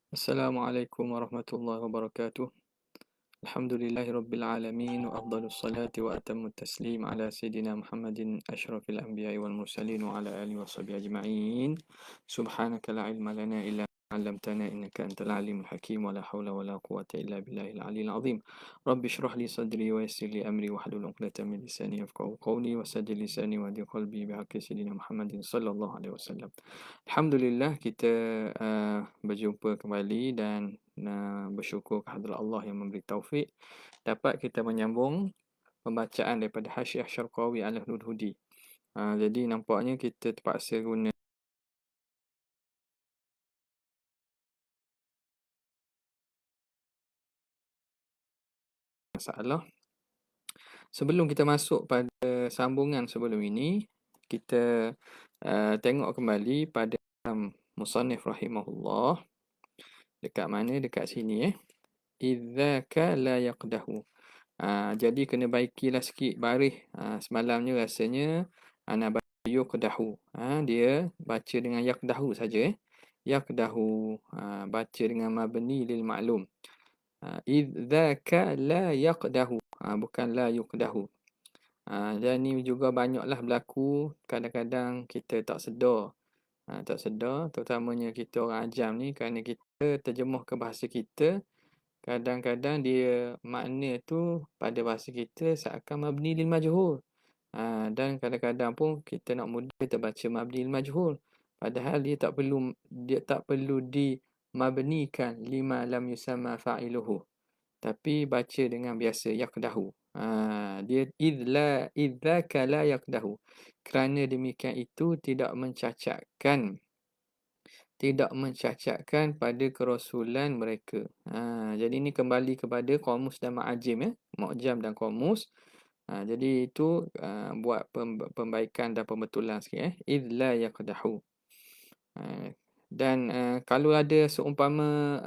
Assalamualaikum warahmatullahi wabarakatuh. Alhamdulillahi rabbil alamin wa afdalus salati wa atammut taslim ala sayidina Muhammadin asyrafil anbiya'i wal mursalin wa ala alihi wa sahbihi ajma'in. Subhanaka la ilma lana illa ma 'allamtana innaka antal alimul hakim wa la haula wa la quwwata illa billahil aliyyil azim. Rabbi shrah li sadri wa yassir li amri wa hlul 'uqdatam min lisani yafqahu qawli wa saddid lisani wa hdi qalbi bi haqqi sayidina Muhammadin sallallahu alaihi wasallam. Alhamdulillah kita berjumpa kembali dan bersyukur kehadrat Allah yang memberi taufik dapat kita menyambung pembacaan daripada Hasyiah Syarqawi Al-Hudhudi. Jadi nampaknya kita terpaksa guna masalah. Sebelum kita masuk pada sambungan sebelum ini, kita tengok kembali pada Musannif rahimahullah. Dekat mana? Dekat sini. Idzaka la yaqdahu. Jadi kena baikilah sikit baris. Semalamnya rasanya ana baca yuqdahu. Dia baca dengan yaqdahu saja. Yaqdahu. Baca dengan mabni lil ma'lum. Idzaka la yaqdahu. Bukan la yuqdahu. Dan ni juga banyaklah berlaku. Kadang-kadang kita tak sedar. Tak sedar. Terutamanya kita orang ajam ni. Kerana kita terjemuh ke bahasa kita. Kadang-kadang dia makna tu pada bahasa kita seakan mabni lil majhul. Dan kadang-kadang pun kita nak mudah kita baca mabni lil majhul. Padahal dia tak perlu dimabnikan lima lam yusamma fa'iluhu. Tapi baca dengan biasa yaqdahu. Dia idzaka la yaqdahu. Kerana demikian itu tidak mencacatkan pada kerasulan mereka. Jadi ini kembali kepada qamus dan ma'ajim, mu'jam dan qamus. Jadi itu buat pembaikan dan pembetulan sikit. Idh la yaqdahu. Dan kalau ada seumpama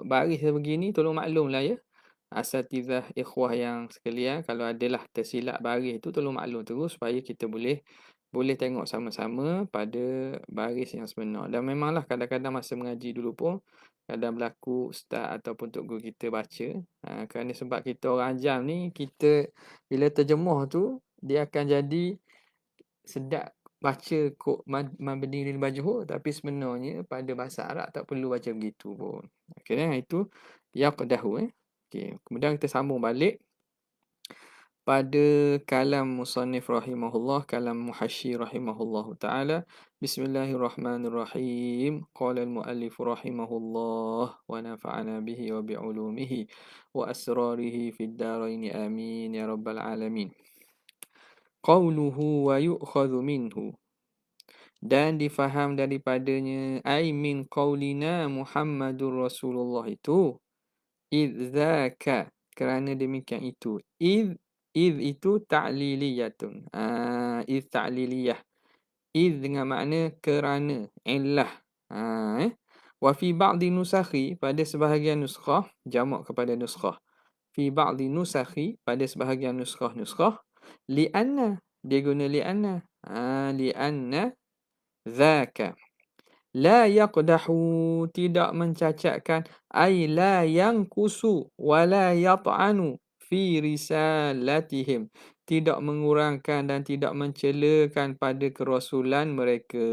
baris begini, tolong maklumlah ya. Asatizah ikhwah yang sekalian, kalau adalah tersilap baris itu tolong maklum terus supaya kita boleh tengok sama-sama pada baris yang sebenar. Dan memanglah kadang-kadang masa mengaji dulu pun kadang berlaku ustaz ataupun tok guru kita baca. Kerana sebab kita orang ajam ni, kita bila terjemuh tu dia akan jadi sedap baca kok mabni lil majhul, tapi sebenarnya pada bahasa Arab tak perlu baca begitu pun. Okey, itu yaqdahu. Okey, kemudian kita sambung balik pada kalam musannif rahimahullah, kalam muhasyi rahimahullah taala. Bismillahirrahmanirrahim. Qala al-muallif rahimahullah wa nafa'ana bihi wa bi ulumihi wa asrarihi fid darain amin ya rabbal alamin. Qawluhu wa yu'khadhu minhu. Dan difaham daripadanya ai min qaulina Muhammadur Rasulullah itu idzaka, kerana demikian itu. Id itu ta'liliyatun. Id ta'liliyah. Id dengan makna kerana, illah. Wa fi ba'di nusakhi, pada sebahagian nuskhah, jamak kepada nuskhah. Fi ba'di nusakhi, pada sebahagian nuskhah. Li'anna, dia guna li'anna. Li'anna Zaka. La yaqdahu, tidak mencacatkan. Ay la yankusu wa la yat'anu fi risalatihim. Tidak mengurangkan dan tidak mencelakan pada kerasulan mereka.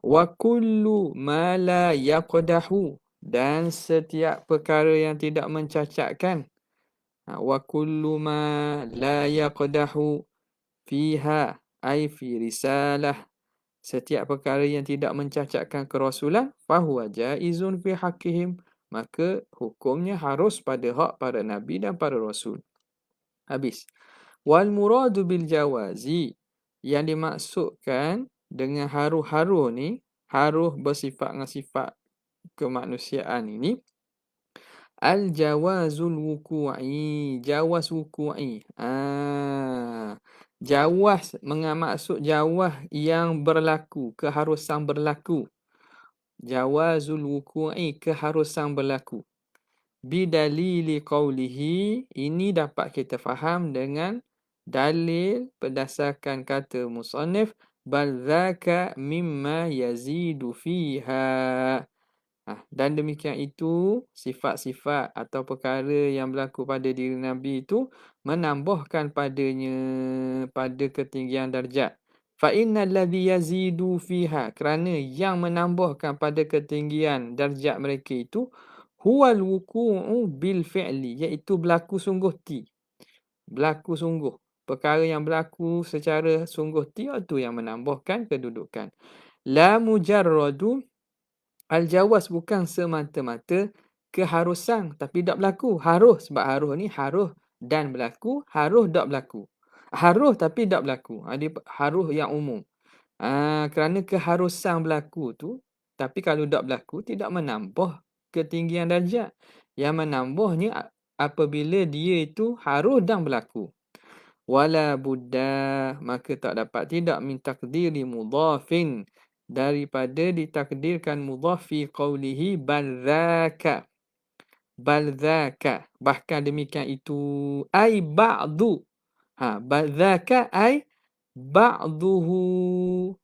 Wa kullu ma la yaqdahu, dan setiap perkara yang tidak mencacatkan. Wa kullu ma la yaqdahu fiha ay fi risalah, setiap perkara yang tidak mencacatkan kerasulan, fahuwa jaizun fi haqqihim, maka hukumnya harus pada hak para nabi dan para rasul. Habis. Wal muradu bil jawazi, yang dimaksudkan dengan haruh-haruh ni, haruh bersifat dengan sifat kemanusiaan ini, al jawazul wuku'i, jawaz wuku'i. Jawaz maksud jawaz yang berlaku, keharusan berlaku. Jawazul wuku'i, keharusan berlaku. Bidalili qawlihi, ini dapat kita faham dengan dalil berdasarkan kata musannif bal dzaka mimma yazidu fiha. Dan demikian itu sifat-sifat atau perkara yang berlaku pada diri Nabi itu menambahkan padanya pada ketinggian darjat. Fa innal ladzi yazidu fiha, kerana yang menambahkan pada ketinggian darjat mereka itu huwal wuqu'u bil fi'li, iaitu berlaku sungguh ti. Berlaku sungguh. Perkara yang berlaku secara sungguh ti itu yang menambahkan kedudukan. La mujarradu al-jawaz, bukan semata-mata keharusan tapi tak berlaku. Harus, sebab harus ni harus dan berlaku, harus tak berlaku. Harus tapi tak berlaku. Dia harus yang umum. Kerana keharusan berlaku tu, tapi kalau tak berlaku tidak menambah ketinggian darjat. Yang menambahnya apabila dia itu harus dan berlaku. Wala budda, maka tak dapat tidak min takdiri mudhafin, daripada ditakdirkan mudhaf fi qawlihi bal dzaka. Bal dzaka, bahkan demikian itu, ai ba'du. Bal dzaka ai ba'duhu.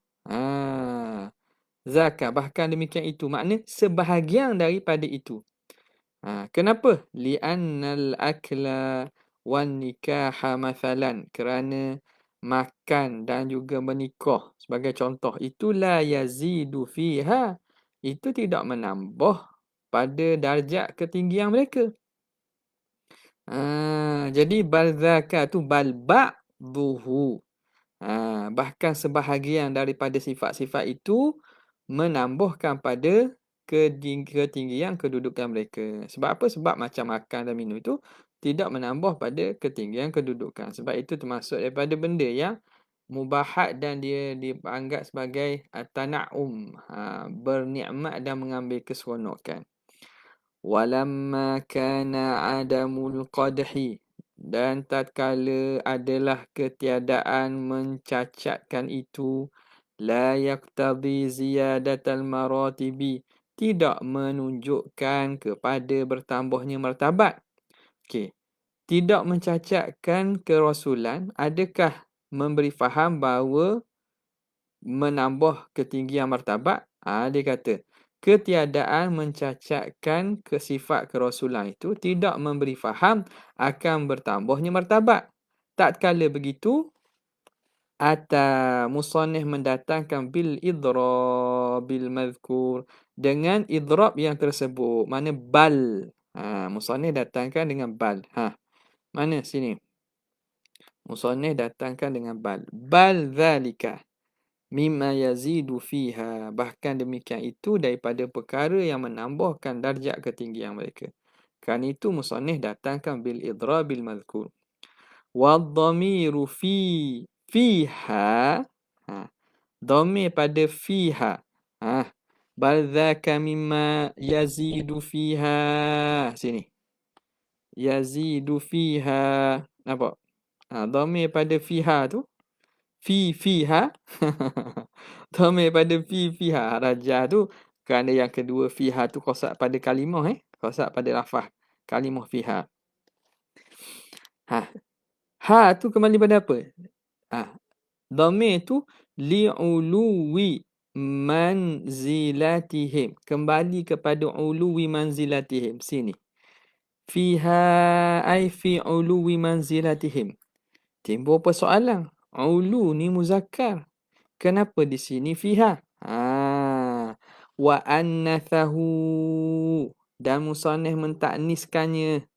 Zaka, bahkan demikian itu, makna sebahagian daripada itu. Kenapa? Li'annal akla wan nikaha mathalan, kerana makan dan juga menikah sebagai contoh, itulah yazidu fiha, itu tidak menambah pada darjat ketinggian mereka. Jadi bal zaka tu bal ba'duhu. Bahkan sebahagian daripada sifat-sifat itu menambahkan pada ketinggian kedudukan mereka. Sebab apa? Sebab macam makan dan minum itu tidak menambah pada ketinggian kedudukan. Sebab itu termasuk daripada benda yang mubahat dan dia dianggap sebagai tana'um, bernikmat dan mengambil keseronokan. Walamma kana adamul qadhi, dan tatkala adalah ketiadaan mencacatkan itu, la yaqtadi ziyadatal maratibi, tidak menunjukkan kepada bertambahnya martabat. Okey, tidak mencacatkan kerasulan adakah memberi faham bahawa menambah ketinggian martabat? Dia kata ketiadaan mencacatkan kesifat kerasulan itu tidak memberi faham akan bertambahnya martabat. Tatkala begitu, musannif mendatangkan bil idrabil mazkur, dengan idrab yang tersebut, mana bal. Musannif datangkan dengan bal. Mana sini? Musannif datangkan dengan bal. Bal zalika mimma yazidu fiha, bahkan demikian itu daripada perkara yang menambahkan darjat ketinggian mereka. Kan itu musannif datangkan bil idrabil mazkur. Wadh-dhamiru fiha, dhamir pada fiha. Bal dzaka mimma yazidu fiha. Sini. Yazidu fiha. Nampak? Dhamir pada fiha tu. Fiha. Dhamir pada fiha. Rajah tu. Kerana yang kedua fiha tu qasak pada kalimah. Qasak pada lafaz kalimah fiha. Tu kembali pada apa? Dhamir tu li'uluwi manzilatihim. Kembali kepada uluwi manzilatihim. Sini. Fiha ay fi uluwi manzilatihim. Timbul persoalan. Ulu ni muzakkar. Kenapa di sini fiha? Wa annathahu. Dan musannif mentakniskannya.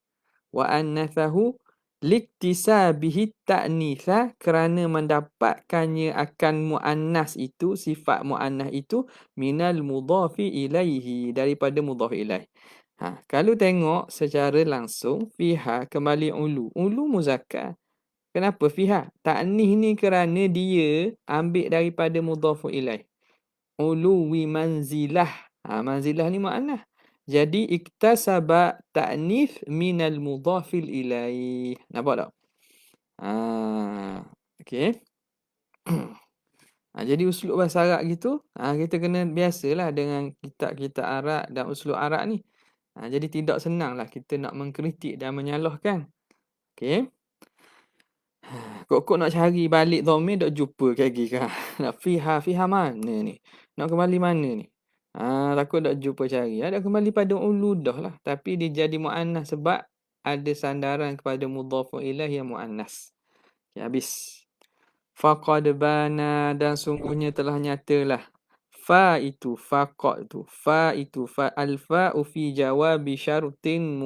Wa annathahu liktisabihi ta'nitha, kerana mendapatkannya akan muannas itu, sifat muannas itu, minal mudhafi ilaihi, daripada mudhaf ilaih. Kalau tengok secara langsung, fiha kembali ulu. Ulu muzakkar. Kenapa fiha? Ta'nih ni kerana dia ambil daripada mudhaf ilaih. Uluwi manzilah. Manzilah ni muannas. Jadi iktasaba ta'nith minal mudhafil ilaih. Nampak tak? Okey. Jadi uslub bahasa Arab gitu, kita kena biasalah dengan kitab-kitab Arab dan uslub Arab ni. Jadi tidak senanglah kita nak mengkritik dan menyalahkan. Okey. Kok nak cari balik dhamir tak jumpa lagi kan. Nak fiha mana ni? Nak kembali mana ni? Takut tak jumpa cari. Dah kembali pada uludah lah. Tapi dia jadi mu'annas sebab ada sandaran kepada mudhafu ilaih yang mu'annas. Okay, habis. Faqad bana dan sungguhnya telah nyatalah. Fa itu faqad tu. Fa itu fa alfa'u fi jawabi syartin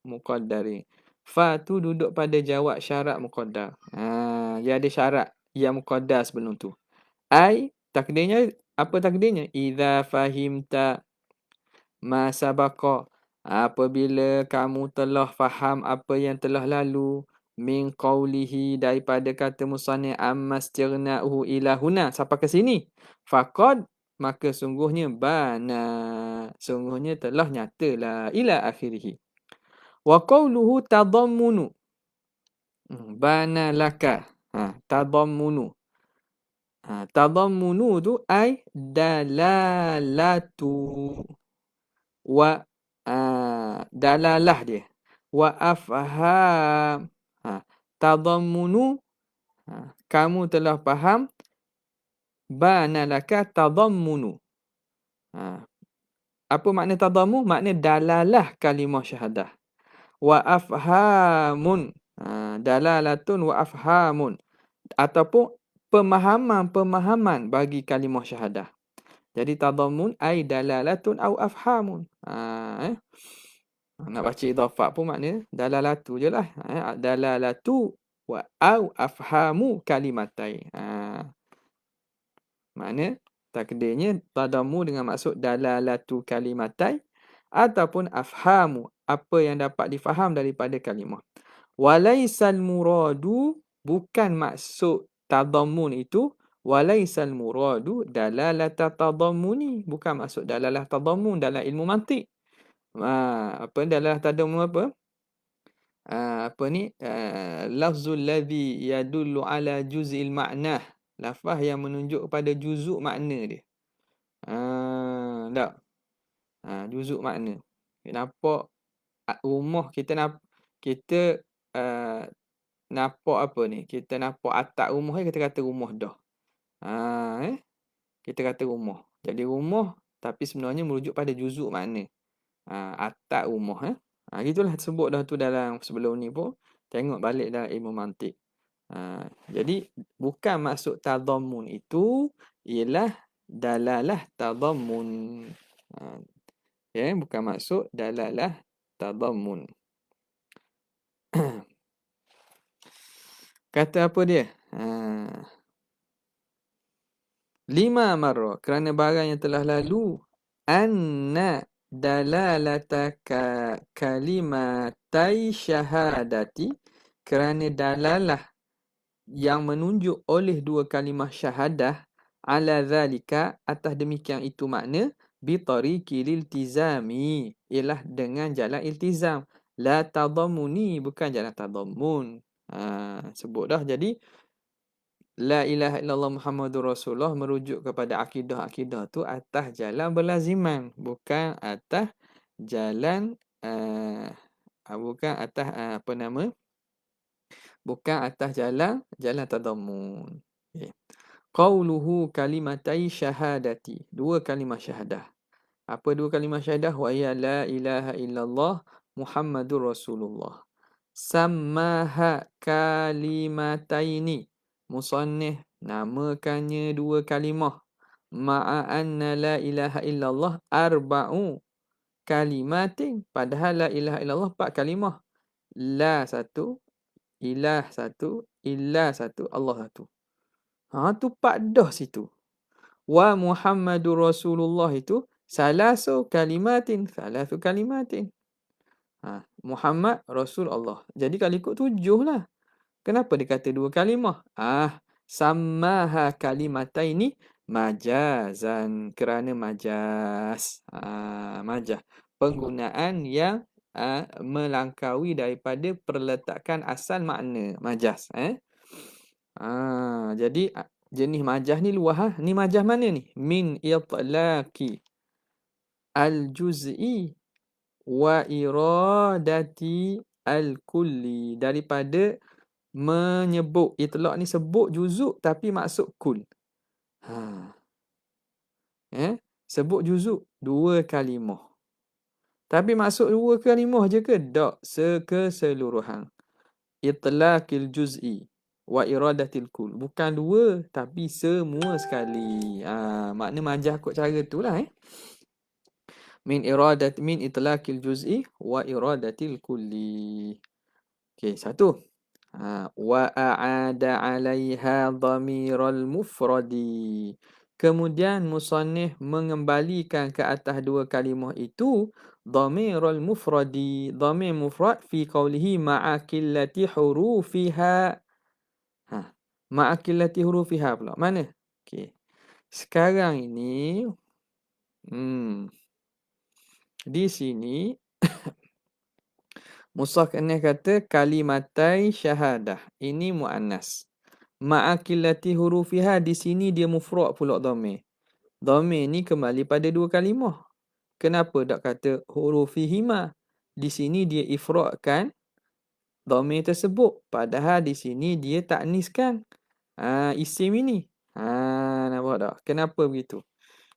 muqaddari. Fa tu duduk pada jawab syarat muqaddar. Dia ada syarat yang muqaddar sebelum tu. Ai takdirnya apa takdirnya? Idza fahimta ma sabaqa. Apabila kamu telah faham apa yang telah lalu min qawlihi daripada kata musannif ammastirna'uhu ila huna sampai ke sini. Faqad maka sungguhnya bana sungguhnya telah nyatalah ila akhirih. Wa qawluhu tadammunu. Bana laka. Tadammunu. Tadammunu tu ai dalalatu wa dalalah dia wa afham. Tadammunu kamu telah faham bana laka tadammunu. Apa makna tadammu? Makna dalalah kalimah syahadah. Wa afhamun. Dalalatun wa afhamun. Ataupun pemahaman bagi kalimah syahadah. Jadi tadammun ai dalalatun au afhamun. Nak baca idhafah pun makna dalalatu je lah. Dalalatu wa au afhamu kalimatai. Makna takdirnya tadammu dengan maksud dalalatu kalimatai ataupun afhamu apa yang dapat difaham daripada kalimah. Walaisal muradu bukan maksud tadammun itu walaisal muradu dalalata tadammuni bukan maksud dalalah tadammun dalam ilmu mantik. Apa dalalah tadammun apa? Apa ni? Lafzul ladzi yadullu ala juz'il ma'nah. Lafaz yang menunjuk kepada juzuk makna dia. Tak. Juzuk makna. Nampak rumah kita nampak apa ni? Kita nampak atap rumah kita kata rumah dah. Kita kata rumah. Jadi rumah tapi sebenarnya merujuk pada juzuk makna. Atap rumah. Gitulah sebut dah tu dalam sebelum ni pun. Tengok balik dalam ilmu mantik. Jadi bukan maksud tadammun itu ialah dalalah tadammun. Bukan maksud dalalah tadammun. Kata apa dia? 5 marrah kerana barang yang telah lalu anna dalalata kalimatai syahadati kerana dalalah yang menunjuk oleh dua kalimah syahadah ala zalika atas demikian itu makna bi tariqil iltizami ialah dengan jalan iltizam la tadammuni bukan jalan tadammun. Sebut dah jadi la ilaha illallah Muhammadur Rasulullah merujuk kepada akidah tu atas jalan berlaziman bukan atas jalan bukan atas bukan atas jalan tadammun. Qauluhu kalimatai syahadati. Dua kalimah syahadah. Apa dua kalimah syahadah? Wa ya la ilaha illallah Muhammadur Rasulullah. Sammaha kalimataini. Musannif namakannya dua kalimah. Ma'a anna la ilaha illallah arba'u kalimatin. Padahal la ilaha illallah 4 kalimah. La satu, ilah satu, illah satu, Allah satu. Tu 4 dah situ. Wa Muhammadur Rasulullah itu salasu kalimatin. Muhammad Rasul Allah. Jadi kalau ikut 7 lah. Kenapa dia kata 2 kalimah? Sammaha kalimataini majazan. Kerana majaz. Majaz. Penggunaan yang melangkaui daripada perletakan asal makna majaz. Jadi jenis majaz ni luah. Ni majaz mana ni? Min itlaqi al-juz'i wa iradati al-kulli. Daripada Menyebut. Itlaq ni sebut juzuk tapi maksud kul. Ha. Sebut juzuk dua kalimah. Tapi maksud dua kalimah je ke? Tak. Keseluruhan. Itlaqil juz'i wa iradatil kul. Bukan dua tapi semua sekali. Makna majah kot cara tu lah. Min itlaqil juz'i wa iradatil kulli. Okey, satu. Wa a'ada 'alaiha dhamiral mufradi. Kemudian musannif mengembalikan ke atas dua kalimah itu dhamirul mufradi, dhamir mufrad fi qawlihi ma'a qillati hurufiha. Ma'a qillati hurufiha pula. Mana? Okey. Sekarang ini di sini Musannif kata kalimatai syahadah. Ini muannas. Ma'akillati hurufiha di sini dia mufrad pula dhamir. Dhamir ni kembali pada dua kalimah. Kenapa tak kata hurufihima? Di sini dia ifradkan dhamir tersebut. Padahal di sini dia takniskan isim ini. Nampak tak? Kenapa begitu?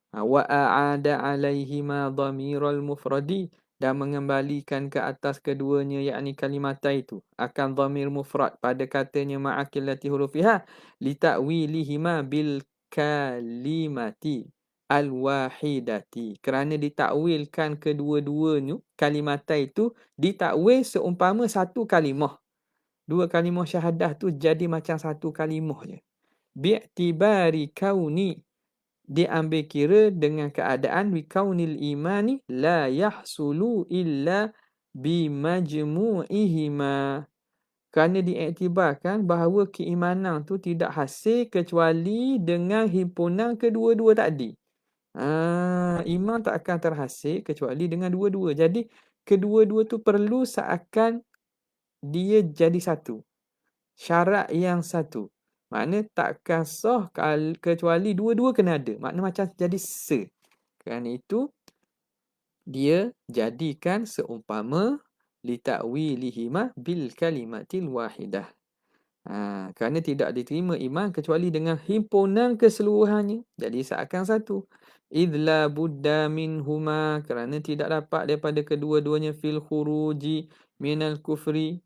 Wa a'ada 'alaihima dhamiral mufradi, dan mengembalikan ke atas keduanya yakni kalimata itu akan dhamir mufrad pada katanya ma'akillati hurufiha li ta'wilihima bil kalimati al wahidati, kerana ditakwilkan kedua-duanya kalimata itu ditakwil seumpama satu kalimah. Dua kalimah syahadah tu jadi macam satu kalimah je. Bi'tibari kauni, diambil kira dengan keadaan wikaunil imani la yahsulu illa bimajmu'ihima, kerana diiktibarkan bahawa keimanan tu tidak hasil kecuali dengan himpunan kedua-dua tadi. Iman tak akan terhasil kecuali dengan dua-dua. Jadi kedua-dua tu perlu seakan dia jadi satu. Syarat yang satu. Makna takkan sah kecuali dua-dua kena ada. Makna macam jadi se. Kerana itu, dia jadikan seumpama li ta'wilihima bil kalimatil wahidah. Kerana tidak diterima iman kecuali dengan himpunan keseluruhannya. Jadi seakan satu. Idla budda minhuma, kerana tidak dapat daripada kedua-duanya fil khuruji minal kufri,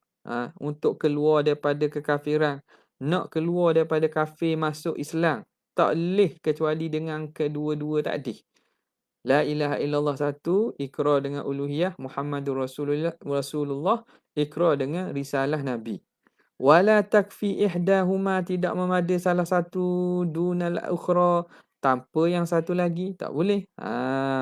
untuk keluar daripada kekafiran. Nak keluar daripada kafir masuk Islam, tak boleh kecuali dengan kedua-dua tadi. La ilaha illallah satu, ikrar dengan uluhiyah Muhammadur Rasulullah, ikrar dengan risalah Nabi. Wala takfi ihdahuma, tidak memada salah satu dunal ukhra, tanpa yang satu lagi, tak boleh.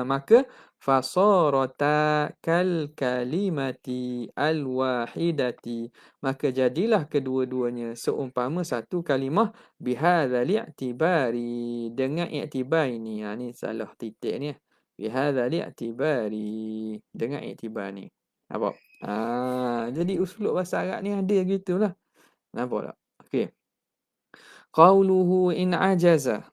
Maka fasarata kal kalimati al wahidati, maka jadilah kedua-duanya seumpama satu kalimah bihadzal i'tibari, dengan i'tibar ini. Ni salah titik ni. Bihadzal i'tibari, dengan i'tibar ni. Nampak? Jadi uslub bahasa Arab ni ada gitulah. Nampak tak? Okey. Qauluhu in ajaza.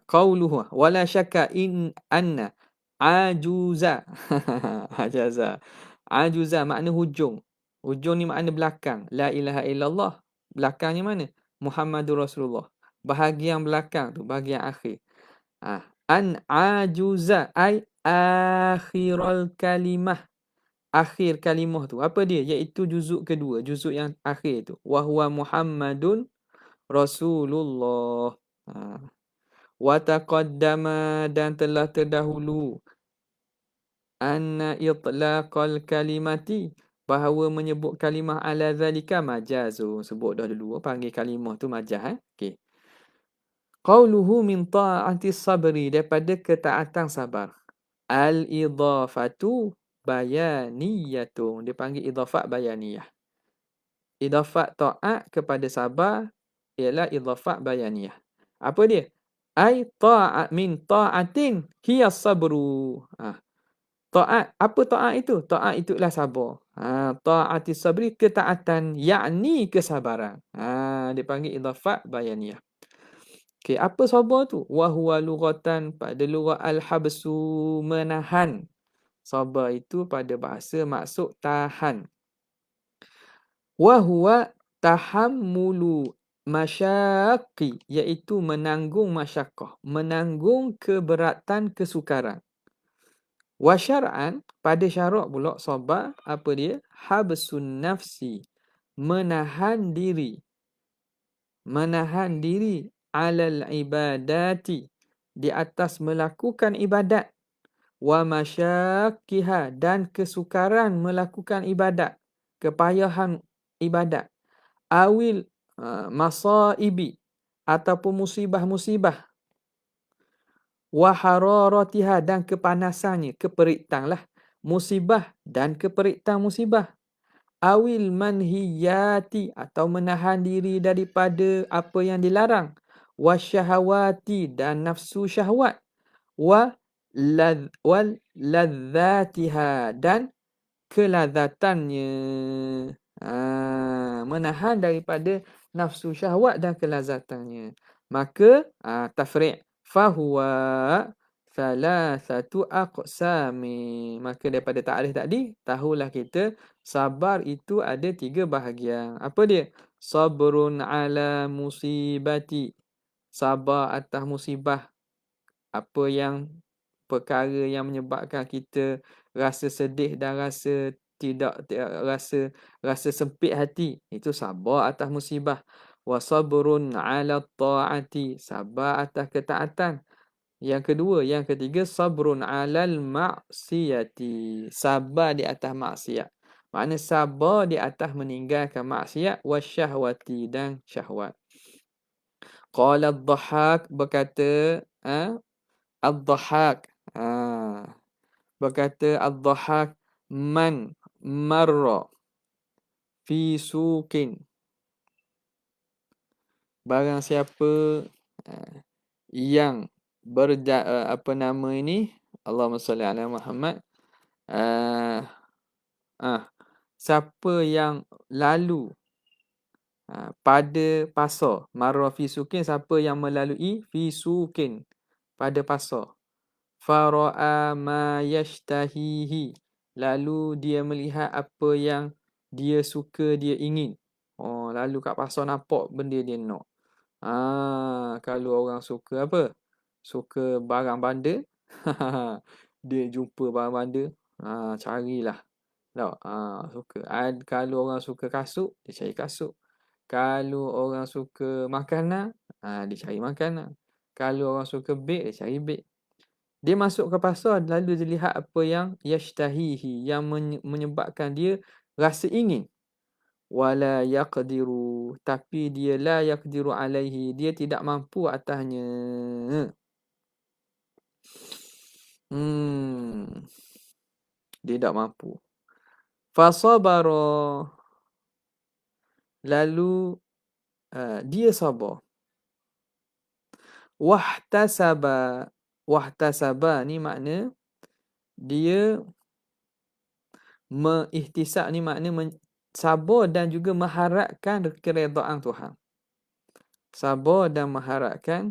Qauluhu wala syakka in anna ajuza. Ajaza. Ajuza makna hujung. Hujung ni makna belakang. La ilaha illallah. Belakangnya mana? Muhammadur Rasulullah. Bahagian belakang tu, bahagian akhir. An ajuza ay akhiral kalimah. Akhir kalimah tu. Apa dia? Iaitu juzuk kedua. Juzuk yang akhir tu. Wahuwa Muhammadun Rasulullah. Wa taqaddama, dan telah terdahulu. Anna itlaqal kalimati, bahawa menyebut kalimah ala zalika majazun. Sebut dah dulu. Panggil kalimah tu majaz. Okey. Qauluhu min ta'atis sabri, daripada ketaatan sabar. Al-idhafatu bayaniyatun. Dia panggil idhafat bayaniyah. Idhafat ta'at kepada sabar ialah idhafat bayaniyah. Apa dia? Ai ta'at min ta'atin hiya sabru. Ta'at. Apa ta'at itu? Ta'at itulah sabar. Ta'atis sabri, ketaatan, yakni kesabaran. Dia panggil idhafat bayaniyah. Okey, apa sabar tu? Wa huwa lughatan, pada lughah al-habsu, menahan. Sabar itu pada bahasa maksud tahan. Wa huwa tahammulu masyaqqi, iaitu menanggung masyaqqah, menanggung keberatan kesukaran. Wa syar'an, pada syarak pula sabar apa dia? Habsun nafsi, menahan diri, menahan diri alal ibadati, di atas melakukan ibadat, wa masyaqqiha, dan kesukaran melakukan ibadat, kepayahan ibadat, awil masaibi, ataupun musibah-musibah, wa hararatiha, dan kepanasannya, keperitan lah, musibah dan keperitan musibah, awil manhiyati, atau menahan diri daripada apa yang dilarang, wasyahawati, dan nafsu syahwat, wal ladzatiha, dan kelazatannya. Menahan daripada nafsu syahwat dan kelazatannya. Maka tafri' fahuwa thalathatu aqsami. Maka daripada ta'rif tadi, tahulah kita sabar itu ada 3 bahagian. Apa dia? Sabrun ala musibati, sabar atas musibah, apa yang perkara yang menyebabkan kita rasa sedih dan rasa rasa sempit hati, itu sabar atas musibah. Wa sabrun ala taati, sabar atas ketaatan. Yang kedua, yang ketiga, sabrun alal maksiyati, sabar di atas maksiat. Makna sabar di atas meninggalkan maksiat, wasyahwati, dan syahwat. Qala ad-Dhahhak, berkata ad-Dhahhak, berkata ad-Dhahhak, man marra fi suqin, barang siapa yang apa nama ini, Allahumma salli ala Muhammad, siapa yang lalu pada pasar, marra fi suqin, siapa yang melalui fi suqin, pada pasar, fara'a ma yashtahihi, lalu dia melihat apa yang dia suka, dia ingin. Lalu kat pasar nampak benda dia nak. Kalau orang suka apa? Suka barang banda. Dia jumpa barang banda, carilah. Tak, suka. Kalau orang suka kasut, dia cari kasut. Kalau orang suka makanan, dia cari makanan. Kalau orang suka beg, dia cari beg. Dia masuk ke pasar, lalu dia lihat apa yang yashtahihi, yang menyebabkan dia rasa ingin. Wala yaqdiru, tapi dia la yaqdiru alaihi, dia tidak mampu atasnya. Dia tidak mampu. Fasabara, lalu dia sabar. Wahtasaba, wahtasaba ni makna dia ihtisab, ni makna sabar dan juga mengharapkan keredaan Tuhan. Sabar dan mengharapkan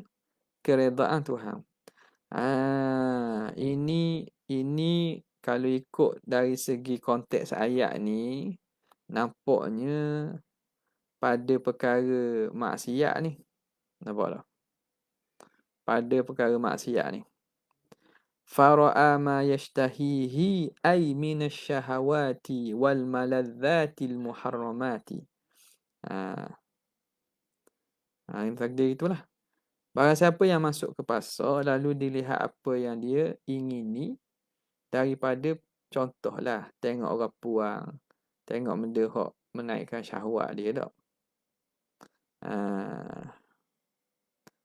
keredaan Tuhan. Ini kalau ikut dari segi konteks ayat ni, nampaknya pada perkara maksiat ni. Nampak tak? Pada perkara maksiat ni. Fara'a ma yashtahihi ay minasyahawati wal maladzatil muharramati. Ini takdir itulah. Barang siapa yang masuk ke pasar, lalu dilihat apa yang dia ingini, daripada contohlah, tengok orang puang, tengok benda hak menaikkan syahwat dia tak.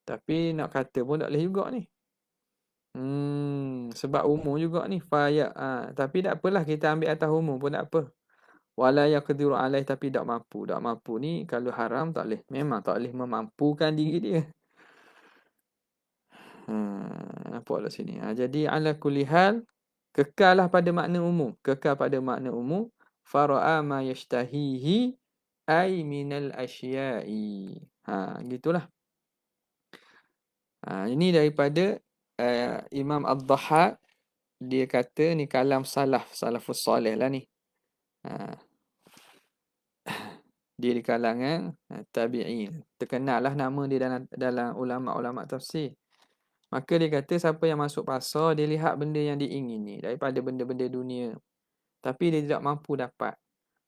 Tapi nak kata pun tak boleh juga ni. Sebab umum juga ni. Tapi tak apalah, kita ambil atas umum pun tak apa. Wala yaqdiru alaih, tapi tak mampu. Tak mampu ni kalau haram tak boleh. Memang tak boleh memampukan diri dia. Nampaklah sini. Jadi ala kulli hal, kekallah pada makna umum. Kekal pada makna umum. Fara'a ma yashtahihi ay minal asya'i. Gitulah. Ini daripada Imam Ad-Dhahhak. Dia kata ni kalam salafus salih lah ni. Dia di kalangan tabi'in. Terkenallah nama dia dalam ulama-ulama tafsir. Maka dia kata siapa yang masuk pasar, dia lihat benda yang diingini daripada benda-benda dunia. Tapi dia tidak mampu dapat.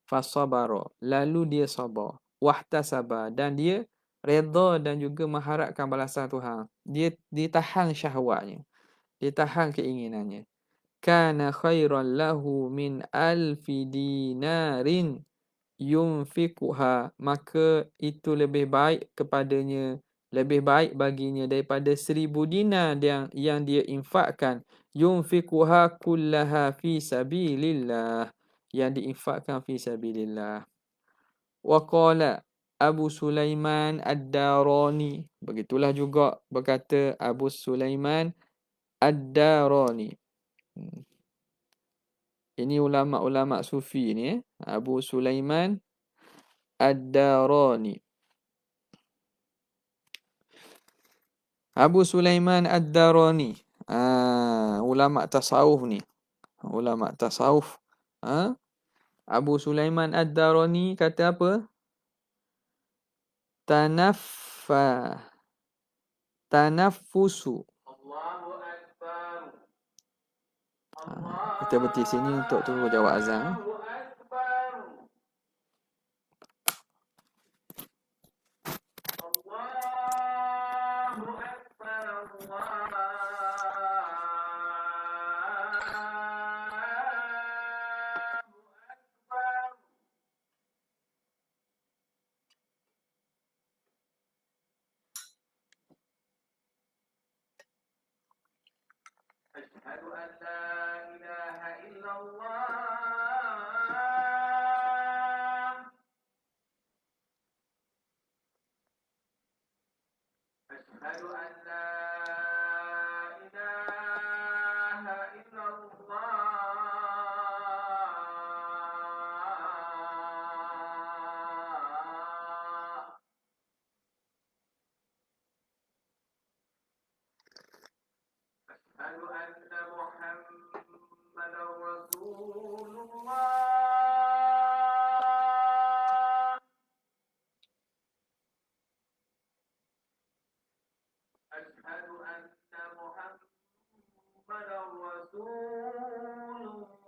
Fasabara. Lalu dia sabar. Wahtasaba. Dan dia redha dan juga mengharapkan balasan Tuhan. Dia tahan syahwatnya. Dia tahan keinginannya. Kana khairan lahu min alfi dinarin yunfikuha, maka itu lebih baik kepadanya, lebih baik baginya daripada 1000 dinar yang dia infakkan, yunfikuha kullaha fi sabilillah, yang diinfakkan fi sabilillah. Wa qala Abu Sulaiman Ad-Darani, begitulah juga berkata Abu Sulaiman Ad-Darani. Ini ulama-ulama sufi ni, Abu Sulaiman Ad-Darani. Abu Sulaiman Ad-Darani. Ulama tasawuf ni. Ulama tasawuf. Abu Sulaiman Ad-Darani kata apa? Tanaffusu. Kita berhenti sini untuk tunggu jawab azan. أشهد أن لا إله إلا الله أشهد أن لا إله إلا الله أشهد أن محمدا رسول الله أشهد أن محمدا رسول الله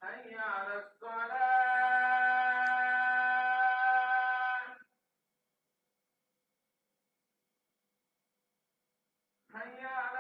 حي على الصلاة حي على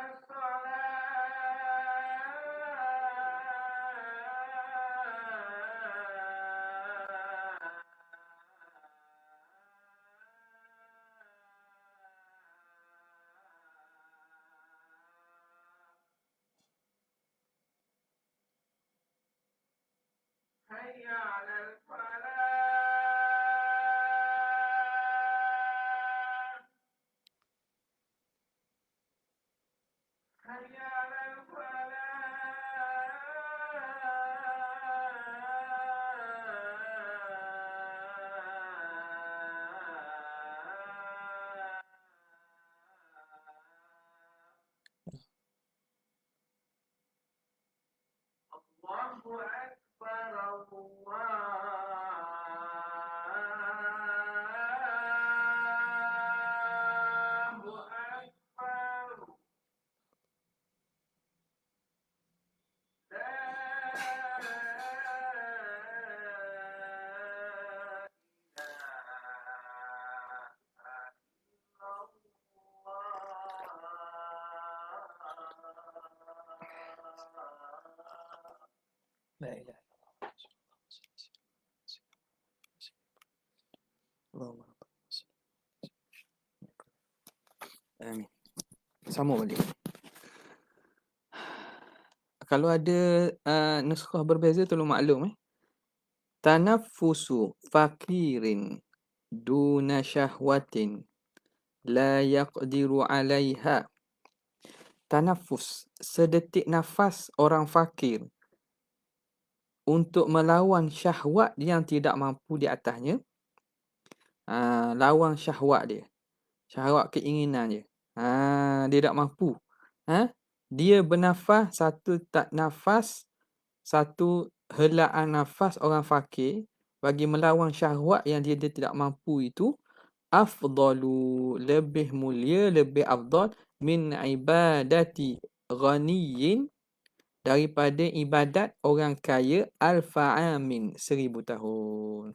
حي على الفلاح حي على الفلاح الله أكبر الله أكبر لا إله إلا الله اللهم آمين. Sama balik. Kalau ada nuskah berbeza tolong maklum. Tanaffusu fakirin duna syahwatin la yaqdiru alaiha. Tanafus, sedetik nafas orang fakir untuk melawan syahwat yang tidak mampu di atasnya. Lawan syahwat dia. Syahwat keinginan je. Dia tak mampu. Dia bernafas, satu tak nafas, satu helaan nafas orang fakir bagi melawan syahwat yang dia tidak mampu itu, afdalu, lebih mulia, lebih afdal min ibadati ghaniyin, daripada ibadat orang kaya alfa amin, 1000 tahun.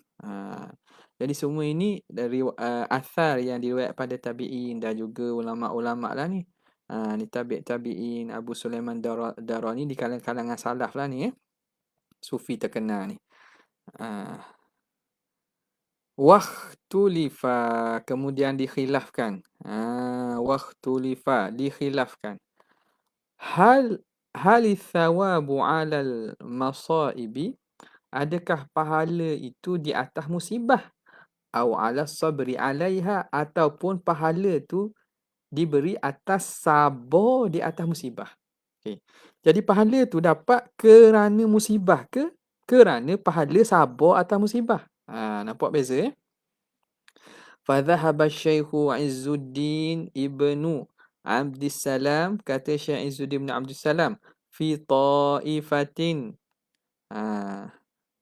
Jadi semua ini dari athar yang diriwayat pada tabi'in dan juga ulama-ulama lah ni. Ni tabi'in Abu Sulaiman Darani di kalangan salaf lah ni, sufi terkenal ni. Wahtulifa, kemudian dikhilafkan. Wahtulifa, dikhilafkan. Hal thawabu 'alal masaibi, adakah pahala itu di atas musibah? Au 'alas sabri 'alaiha, ataupun pahala tu diberi atas sabar di atas musibah. Okey. Jadi pahala tu dapat kerana musibah ke kerana pahala sabar atas musibah? Nampak beza. Fadhahaba Syaikhu Izzuddin Ibnu Abdissalam, kata Syekh Izzuddin bin Abdissalam, fi ta'ifatin,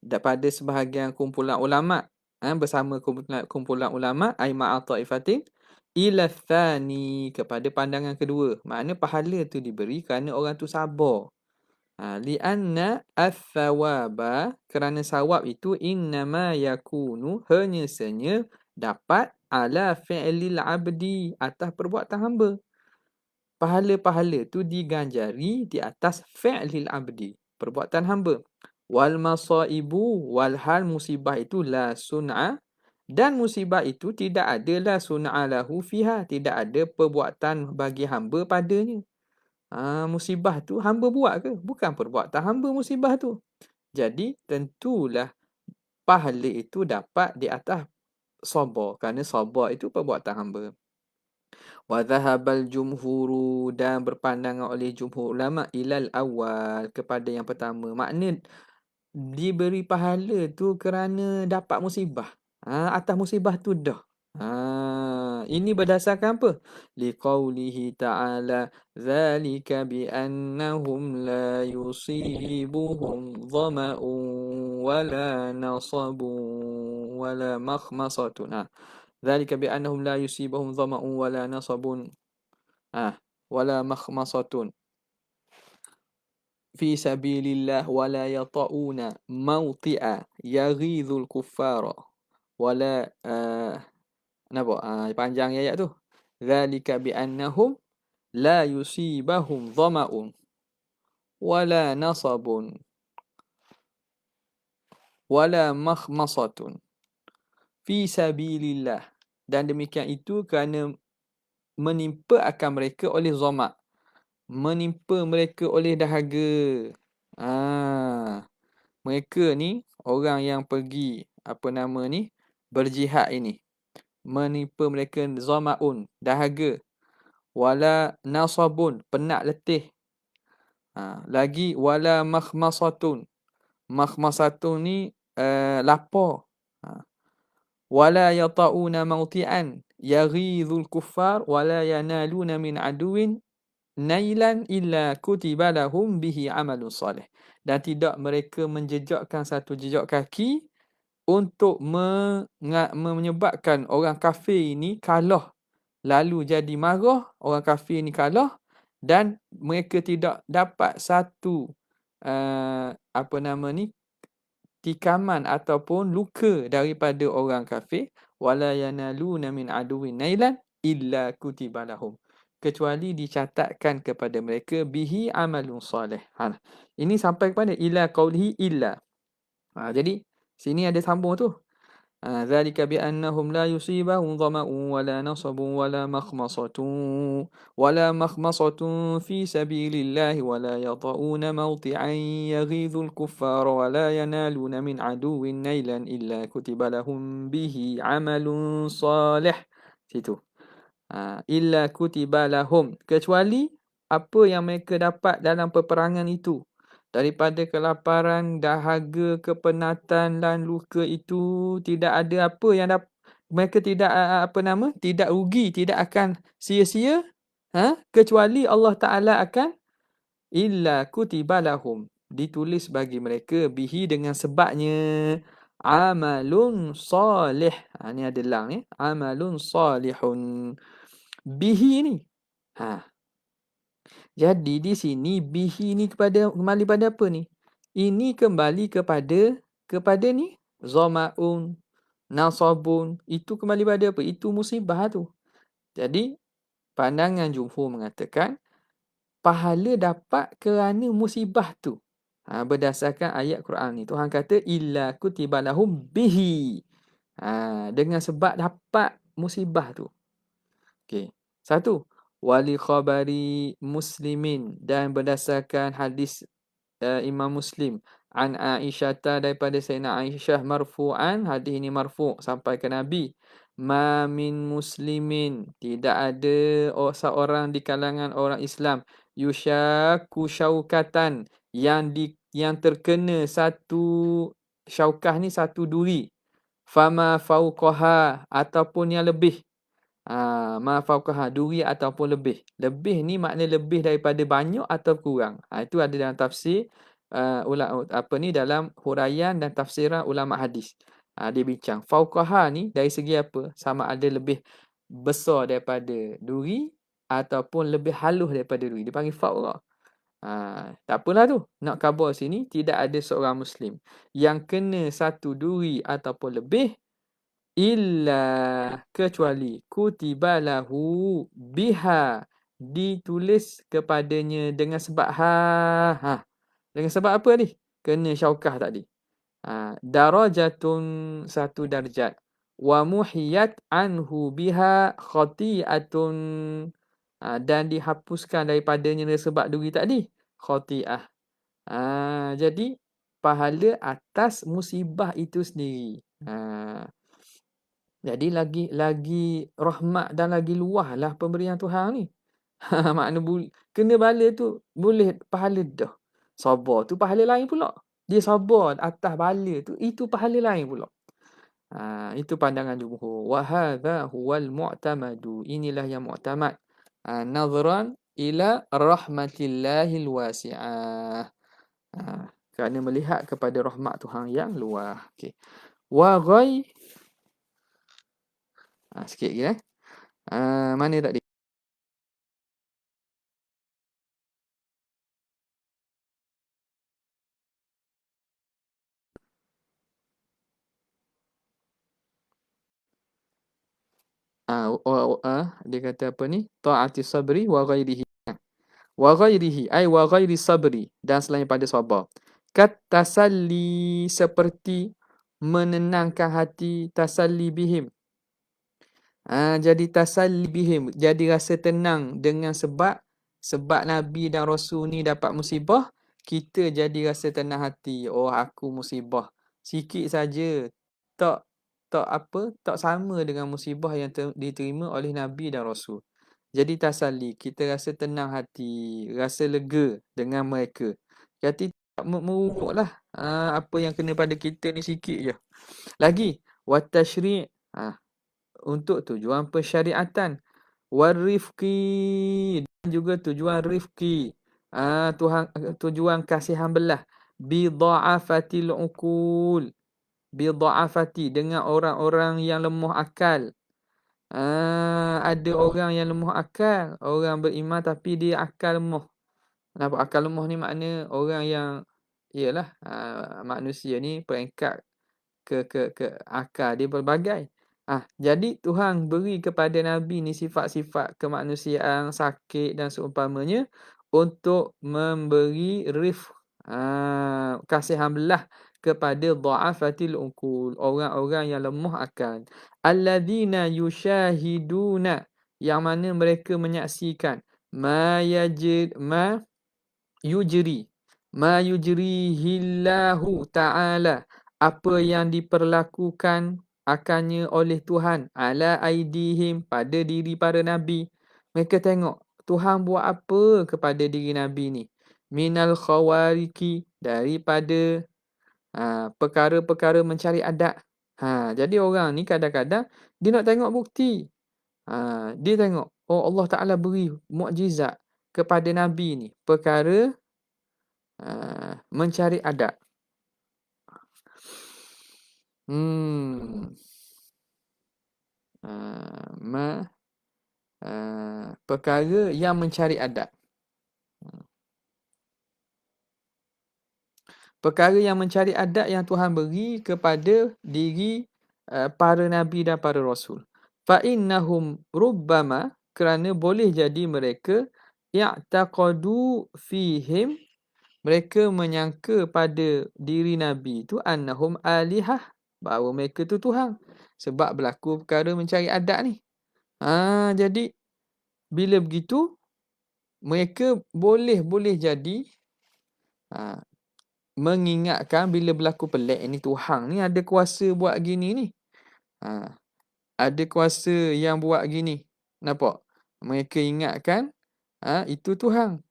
pada sebahagian kumpulan ulama, bersama kumpulan ulama, ai ma'a ta'ifatin, ila thani, kepada pandangan kedua. Makna pahala tu diberi kerana orang tu sabar. Lianna athawaba, kerana sawab itu, innama yakunu, hanya senya dapat ala fi'lil abdi, atas perbuatan hamba. Pahala-pahala tu diganjari di atas fi'lil abdi, perbuatan hamba. Wal masaibu, walhal musibah itu la sun'a, dan musibah itu tidak ada la sun'a lahu fiha, tidak ada perbuatan bagi hamba padanya. Musibah tu hamba buat ke? Bukan perbuatan hamba musibah tu. Jadi tentulah pahala itu dapat di atas sabar, kerana sabar itu perbuatan hamba. Wa dhahabal jumhuru, dan berpandangan oleh jumhur ulama, ilal awal, kepada yang pertama. Makna diberi pahala tu kerana dapat musibah. Atas musibah tu dah. Ini berdasarkan apa? Liqaulihi ta'ala, zalika biannahum la yusibuhum dhama'un wala nasabun wala makhmasatun. Zalika biannahum la yusibuhum dhama'un wala nasabun wala makhmasatun fi sabilillah wala yata'una mawti'a yaghidhul kuffara wala nampak? Panjang ayat tu. Zalika biannahum la yusibahum dhama'un wala nasabun wala makhmasatun fi sabilillah, dan demikian itu kerana menimpa akan mereka oleh zama', menimpa mereka oleh dahaga. Mereka ni orang yang pergi berjihad ini, menimpa mereka zama'un, dahaga, wala nasabun, penat letih, lagi wala makhmasatun, makhmasatun ni lapar, wala yata'una mawti'an yaghidhul kuffar wala yanaluna min aduwin nailan illa kutiba lahum bihi amalun salih, dan tidak mereka menjejakkan satu jejak kaki untuk menyebabkan orang kafir ini kalah, lalu jadi marah, orang kafir ini kalah, dan mereka tidak dapat satu tikaman ataupun luka daripada orang kafir, wala yanaluna min aduwin nailan illa kutiba lahum, kecuali dicatatkan kepada mereka bihi amalun salih. Ini sampai kepada ila qaulihi illa. Jadi sini ada sambung tu. Zalika bi annahum la yusibahum dhama'un wala nasabun wala makhmasatun fi sabilillahi wala yata'una mawti'an yaghidhul kuffara wala yanaluna min aduwwin nailan illa kutiba lahum bihi amalun salih. Situ. Illa kutiba lahum, kecuali apa yang mereka dapat dalam peperangan itu, daripada kelaparan, dahaga, kepenatan dan luka itu, tidak ada apa yang mereka tidak tidak rugi, tidak akan sia-sia, kecuali Allah Taala akan illa kutiba lahum, ditulis bagi mereka bihi dengan sebabnya amalun salih. Ni ada lang ni, amalun salihun. Bihi ni. Ha. Jadi di sini bihi ni kembali pada apa ni? Ini kembali kepada ni zamaun, nasabun. Itu kembali pada apa? Itu musibah tu. Jadi pandangan jumhur mengatakan pahala dapat kerana musibah tu. Berdasarkan ayat Quran ni. Tuhan kata illa kutiba lahum bihi. Dengan sebab dapat musibah tu. Okey. Satu, wali khabari muslimin, dan berdasarkan hadis Imam Muslim an Aisyah, daripada Sayyidina Aisyah marfu'an, hadis ini marfu' sampai ke Nabi, ma min muslimin, tidak ada seorang di kalangan orang Islam, yushaku syaukatan, yang terkena satu syaukah ni, satu duri, fama fauqaha, ataupun yang lebih. Ma fauqaha, duri ataupun lebih. Lebih ni makna lebih daripada banyak atau kurang. Itu ada dalam tafsir dalam huraian dan tafsiran ulama hadis. Dia bincang fauqaha ni dari segi apa? Sama ada lebih besar daripada duri ataupun lebih halus daripada duri. Dia panggil fauqah. Tak apalah tu. Nak khabar sini tidak ada seorang Muslim yang kena satu duri ataupun lebih, illa, kecuali, kutiba lahu biha, ditulis kepadanya dengan sebab dengan sebab apa ni? Kena syaukah tadi. Darajatun, satu darjat. Wa muhiyat anhu biha khati'atun, dan dihapuskan daripadanya sebab duri tadi khati'ah. Jadi pahala atas musibah itu sendiri. Jadi lagi rahmat dan lagi luahlah pemberian Tuhan ni. Makna kena bala tu boleh pahala dah. Sabar tu pahala lain pula. Dia sabar atas bala tu, itu pahala lain pula. Itu pandangan jumhur. Wa hadza huwal mu'tamadu. Inilah yang mu'tamad. Nazran ila rahmatillahil wasi'ah. Kerana melihat kepada rahmat Tuhan yang luah. Okey. Wa ghai sikit lagi mana tadi? Dia kata apa ni? Ta'ati sabri wa ghairihi. Wa ghairihi ay wa ghairi sabri, dan selain pada sabar. Kat tasalli, seperti menenangkan hati, tasalli bihim. Jadi tasalli bihim, jadi rasa tenang dengan sebab Nabi dan Rasul ni dapat musibah, kita jadi rasa tenang hati. Oh, aku musibah sikit saja, tak sama dengan musibah yang diterima oleh Nabi dan Rasul. Jadi tasalli, kita rasa tenang hati, rasa lega dengan mereka. Jadi tak merukuklah apa yang kena pada kita ni sikit je. Lagi wa tashri', untuk tujuan pensyariatan, warifqi, dan juga tujuan rifqi, tujuan kasihan belah, bidha'afatil uqul, bidha'afati, dengan orang-orang yang lemah akal. Ada orang yang lemah akal, orang beriman tapi dia akal lemah. Kenapa akal lemah ni? Makna orang yang ialah manusia ni peringkat ke akal dia berbagai. Jadi Tuhan beri kepada Nabi ni sifat-sifat kemanusiaan, sakit dan seumpamanya, untuk memberi kasihan belah kepada dha'afatil uqul, orang-orang yang lemah akal. Alladzina yushahiduna, yang mana mereka menyaksikan ma yujrihillahu ta'ala, apa yang diperlakukan akannya oleh Tuhan, ala aidihim, pada diri para nabi. Mereka tengok Tuhan buat apa kepada diri nabi ni, minal khawariki, daripada perkara-perkara mencari adat. Jadi orang ni kadang-kadang dia nak tengok bukti. Dia tengok, oh Allah Ta'ala beri mukjizat kepada Nabi ni. Perkara mencari adab. Hmm. Uh, me, Perkara yang mencari adab. Perkara yang mencari adab yang Tuhan beri kepada diri para Nabi dan para Rasul. Fa'innahum rubbama, kerana boleh jadi mereka i'taqadu fihim, mereka menyangka pada diri Nabi itu annahum alihah, bahawa mereka tu Tuhan. Sebab berlaku perkara mencari adab ni. Jadi bila begitu mereka boleh jadi mengingatkan bila berlaku pelik ni, Tuhan ni ada kuasa buat gini ni. Ada kuasa yang buat gini. Nampak? Mereka ingatkan itu Tuhan.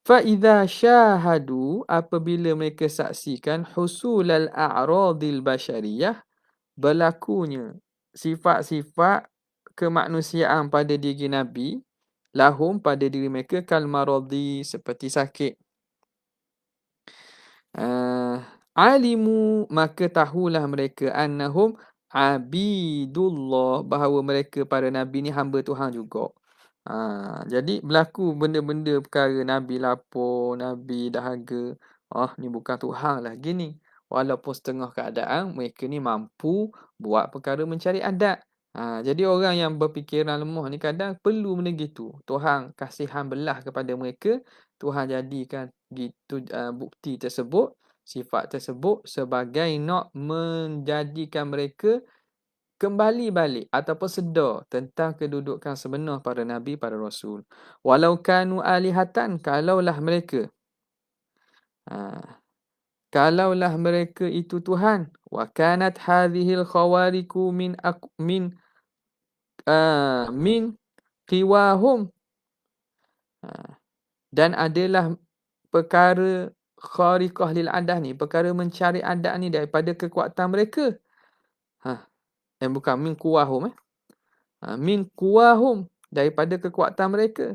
Fa idza syahadu, apabila mereka saksikan husulal a'radil basyariyah, berlakunya sifat-sifat kemanusiaan pada diri Nabi, lahum, pada diri mereka, kal maradi, seperti sakit. Alimu, maka tahulah mereka, annahum abidullah, bahawa mereka para Nabi ni hamba Tuhan juga. Jadi berlaku benda-benda perkara Nabi lapor, Nabi dahaga. Ni bukan Tuhan lah gini. Walaupun setengah keadaan mereka ni mampu buat perkara mencari adab. Jadi orang yang berfikiran lemah ni kadang perlu benda gitu. Tuhan kasihan belah kepada mereka. Tuhan jadikan gitu bukti tersebut, sifat tersebut sebagai nak menjadikan mereka kembali balik ataupun sedar tentang kedudukan sebenar para Nabi, para Rasul. Walau kanu alihatan, kalaulah mereka itu Tuhan. Wa kanat hadhil khawariku min qiwahum, dan adalah perkara khariqah lil adah ni, perkara mencari adat ni daripada kekuatan mereka. Bukan min kuwahum. Min kuwahum, daripada kekuatan mereka.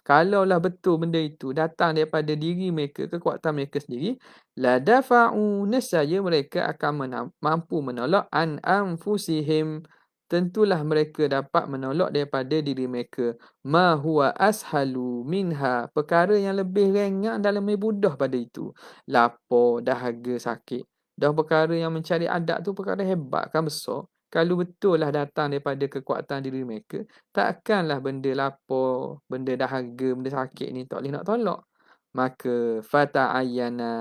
Kalaulah betul benda itu datang daripada diri mereka, kekuatan mereka sendiri, la dafa'u, nescaya mereka akan mampu menolak an anfusihim, tentulah mereka dapat menolak daripada diri mereka, ma huwa ashalu minha, perkara yang lebih ringan dan lebih mudah pada itu, lapar, dahaga, sakit. Dah perkara yang mencari adab tu perkara hebat kan, besar. Kalau betul lah datang daripada kekuatan diri mereka, takkanlah benda lapar, benda dahaga, benda sakit ni tak boleh nak tolak. Maka fata'ayyana,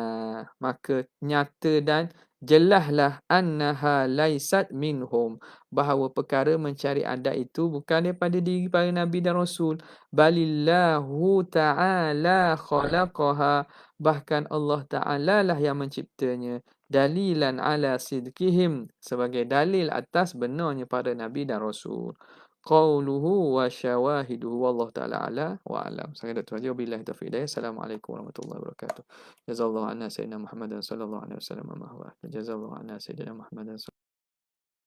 maka nyata dan jelaslah annaha laisat minhum, bahawa perkara mencari adab itu bukan daripada diri para Nabi dan Rasul. Balillahu ta'ala khalaqaha, bahkan Allah Ta'ala lah yang menciptanya. Dalilan ala sidqihim, sebagai dalil atas benarnya para Nabi dan Rasul. Qauluhu wa syawahiduhu wallahu ta'ala ala wa alam. Saya Dr. Haji, wabillahi taufiq hidayah. Assalamualaikum warahmatullahi wabarakatuh. Jazallahu anna sayyidina Muhammadan sallallahu alaihi wasallam. Jazallahu anna sayyidina Muhammadan